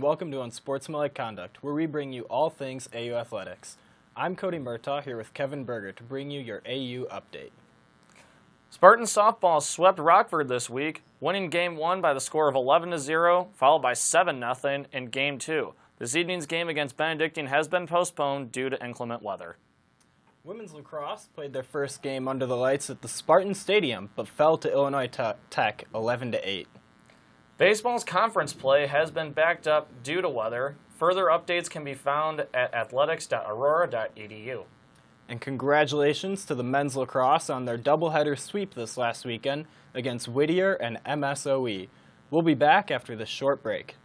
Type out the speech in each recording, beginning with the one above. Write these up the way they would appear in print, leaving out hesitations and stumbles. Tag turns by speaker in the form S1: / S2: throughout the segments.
S1: welcome to Unsportsmanlike Conduct, where we bring you all things AU athletics. I'm Cody Murtaugh here with Kevin Berger to bring you your AU update.
S2: Spartan softball swept Rockford this week, winning Game 1 by the score of 11-0, followed by 7-0 in Game 2. This evening's game against Benedictine has been postponed due to inclement weather.
S1: Women's lacrosse played their first game under the lights at the Spartan Stadium, but fell to Illinois Tech 11-8.
S2: Baseball's conference play has been backed up due to weather. Further updates can be found at athletics.aurora.edu.
S1: And congratulations to the men's lacrosse on their doubleheader sweep this last weekend against Whittier and MSOE. We'll be back after this short break.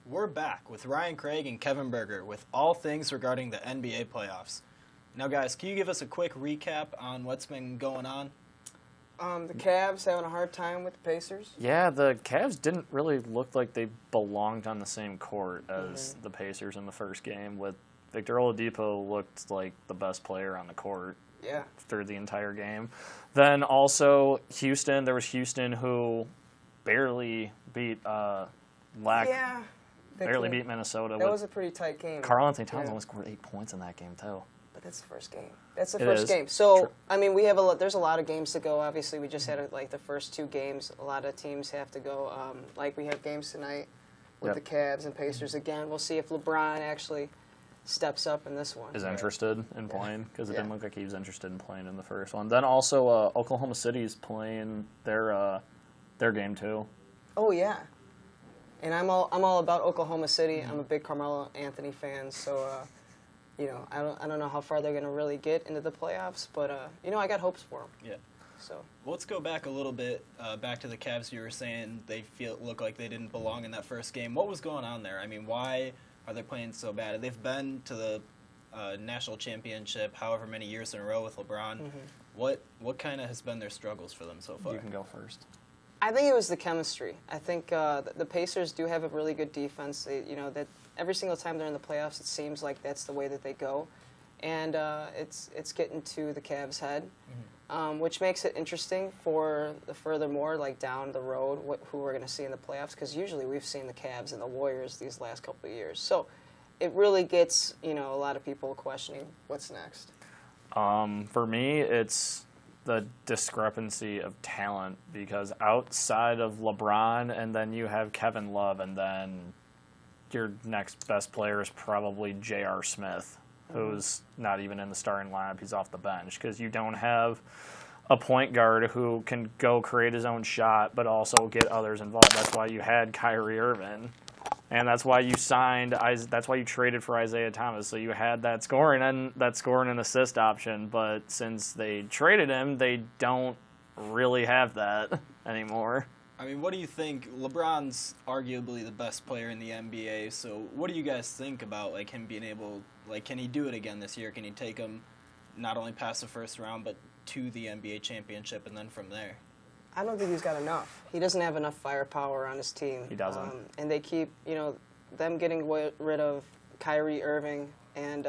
S1: We're back with Ryan Craig and Kevin Berger with all things regarding the NBA playoffs. Now, guys, can you give us a quick recap on what's been going on?
S3: The Cavs having a hard time with the Pacers.
S2: Yeah, the Cavs didn't really look like they belonged on the same court as the Pacers in the first game. With Victor Oladipo looked like the best player on the court through the entire game. Then also Houston, there was Houston who barely beat barely beat Minnesota.
S3: That was a pretty tight game.
S2: Karl Anthony Towns only scored 8 points in that game, too.
S3: But that's the first game. That's the first game. So, true. I mean, there's a lot of games to go. Obviously, we just had the first two games. A lot of teams have to go. We have games tonight with the Cavs and Pacers again. We'll see if LeBron actually steps up in this one.
S2: Is interested in playing, because it didn't look like he was interested in playing in the first one. Then also Oklahoma City's playing their game, too.
S3: Oh, yeah. And I'm all about Oklahoma City. I'm a big Carmelo Anthony fan, so I don't know how far they're going to really get into the playoffs, but I got hopes for them.
S1: Yeah.
S3: So
S1: well, let's go back a little bit, back to the Cavs. You were saying they look like they didn't belong in that first game. What was going on there? I mean, why are they playing so bad? They've been to the national championship however many years in a row with LeBron. What kind of has been their struggles for them so far?
S2: You can go first.
S3: I think it was the chemistry. I think the Pacers do have a really good defense. That every single time they're in the playoffs, it seems like that's the way that they go, and it's getting to the Cavs' head, which makes it interesting for the furthermore, down the road, who we're going to see in the playoffs. Because usually we've seen the Cavs and the Warriors these last couple of years, so it really gets a lot of people questioning what's next.
S2: For me, it's the discrepancy of talent, because outside of LeBron, and then you have Kevin Love, and then your next best player is probably J.R. Smith, who's not even in the starting lineup. He's off the bench, because you don't have a point guard who can go create his own shot but also get others involved. That's why you had Kyrie Irving. And that's why you traded for Isaiah Thomas. So you had that scoring and assist option. But since they traded him, they don't really have that anymore.
S1: I mean, what do you think? LeBron's arguably the best player in the NBA. So what do you guys think about him being able, can he do it again this year? Can he take him not only past the first round but to the NBA championship and then from there?
S3: I don't think he's got enough. He doesn't have enough firepower on his team.
S2: He doesn't.
S3: And they keep, them getting rid of Kyrie Irving and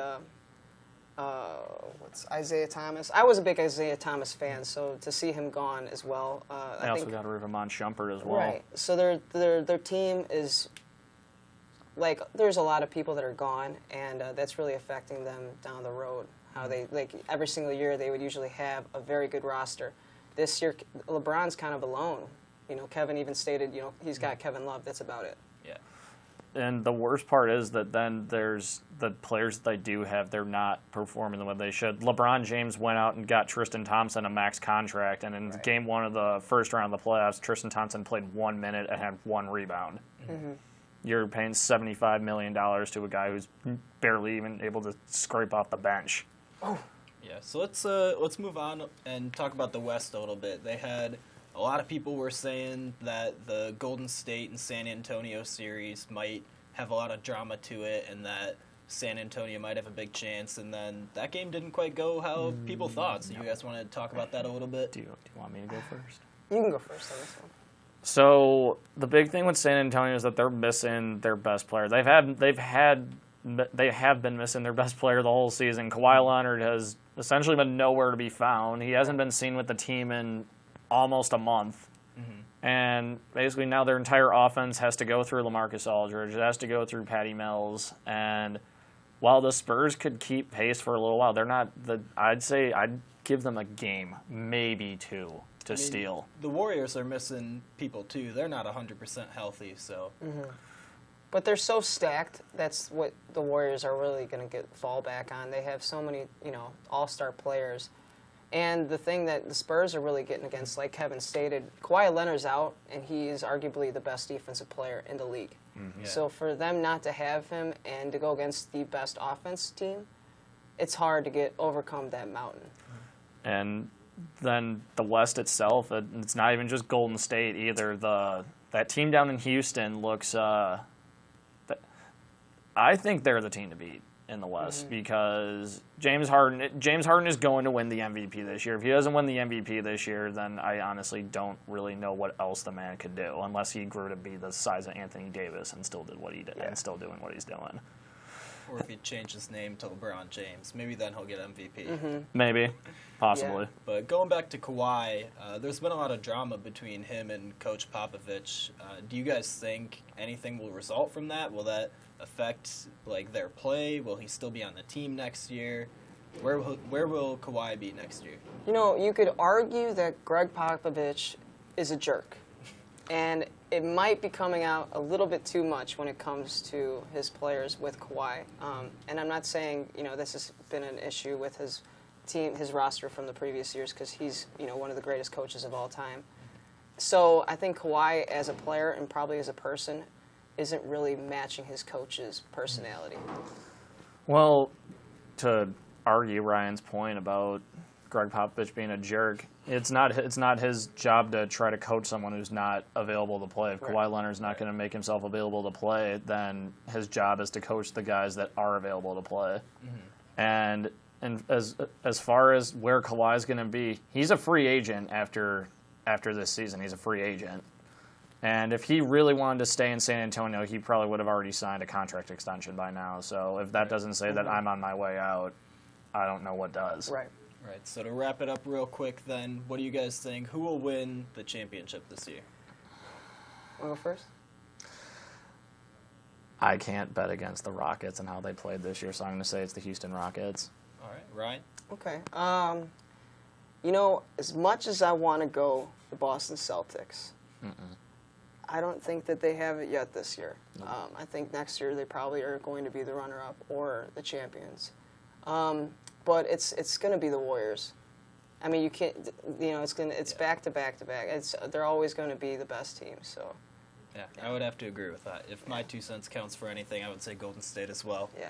S3: Isaiah Thomas. I was a big Isaiah Thomas fan, so to see him gone as well.
S2: They also got rid of Iman Shumpert as well.
S3: Right. So their team is there's a lot of people that are gone, and that's really affecting them down the road. How they every single year they would usually have a very good roster. This year, LeBron's kind of alone. Kevin even stated, he's got Kevin Love. That's about it.
S2: Yeah. And the worst part is that then there's the players that they do have, they're not performing the way they should. LeBron James went out and got Tristan Thompson a max contract, and in Game 1 of the first round of the playoffs, Tristan Thompson played 1 minute and had 1 rebound. You're paying $75 million to a guy who's barely even able to scrape off the bench.
S1: Oh. Yeah, so let's move on and talk about the West a little bit. They had a lot of people were saying that the Golden State and San Antonio series might have a lot of drama to it, and that San Antonio might have a big chance. And then that game didn't quite go how people thought. So you guys want to talk about that a little bit?
S2: Do you want me to go first?
S3: You can go first on this one.
S2: So the big thing with San Antonio is that they're missing their best player. They've had they have been missing their best player the whole season. Kawhi Leonard has essentially been nowhere to be found. He hasn't been seen with the team in almost a month. And basically now their entire offense has to go through LaMarcus Aldridge. It has to go through Patty Mills. And while the Spurs could keep pace for a little while, they're not I'd give them a game, maybe two, to steal.
S1: The Warriors are missing people too. They're not 100% healthy, so.
S3: But they're so stacked. That's what the Warriors are really going to fall back on. They have so many, all-star players. And the thing that the Spurs are really getting against, like Kevin stated, Kawhi Leonard's out, and he is arguably the best defensive player in the league.
S1: Yeah.
S3: So for them not to have him and to go against the best offense team, it's hard to overcome that mountain.
S2: And then the West itself, it's not even just Golden State either. That team down in Houston looks. I think they're the team to beat in the West because James Harden is going to win the MVP this year. If he doesn't win the MVP this year, then I honestly don't really know what else the man could do unless he grew to be the size of Anthony Davis and still did what he did and still doing what he's doing.
S1: Or if he changed his name to LeBron James, maybe then he'll get MVP.
S2: Maybe, possibly.
S3: Yeah.
S1: But going back to Kawhi, there's been a lot of drama between him and Coach Popovich. Do you guys think anything will result from that? Will that affect their play? Will he still be on the team next year? Where will Kawhi be next year?
S3: You could argue that Greg Popovich is a jerk. And it might be coming out a little bit too much when it comes to his players with Kawhi. And I'm not saying, this has been an issue with his team, his roster from the previous years, because he's, one of the greatest coaches of all time. So I think Kawhi as a player and probably as a person isn't really matching his coach's personality.
S2: Well, to argue Ryan's point about Greg Popovich being a jerk, it's not his job to try to coach someone who's not available to play. If Kawhi Leonard's not going to make himself available to play, then his job is to coach the guys that are available to play. And as far as where Kawhi's going to be, he's a free agent after this season. He's a free agent. And if he really wanted to stay in San Antonio, he probably would have already signed a contract extension by now. So if that doesn't say that I'm on my way out, I don't know what does.
S3: Right.
S1: So to wrap it up real quick then, what do you guys think? Who will win the championship this year?
S3: Want to go first?
S2: I can't bet against the Rockets and how they played this year, so I'm going to say it's the Houston Rockets.
S1: All right, Ryan?
S3: Okay. As much as I want to go the Boston Celtics, I don't think that they have it yet this year.
S2: Nope.
S3: I think next year they probably are going to be the runner-up or the champions. But it's going to be the Warriors. I mean, you can't. It's back to back to back. They're always going to be the best team. So.
S1: Yeah, I would have to agree with that. If my 2 cents counts for anything, I would say Golden State as well.
S3: Yeah.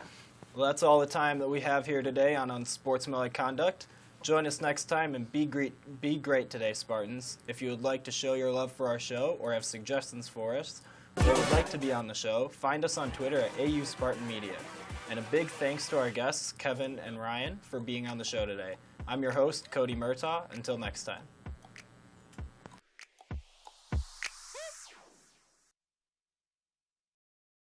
S1: Well, that's all the time that we have here today on Unsportsmanlike Conduct. Join us next time and be great today, Spartans. If you would like to show your love for our show or have suggestions for us, or would like to be on the show, find us on Twitter at AU Spartan Media. And a big thanks to our guests, Kevin and Ryan, for being on the show today. I'm your host, Cody Murtaugh. Until next time.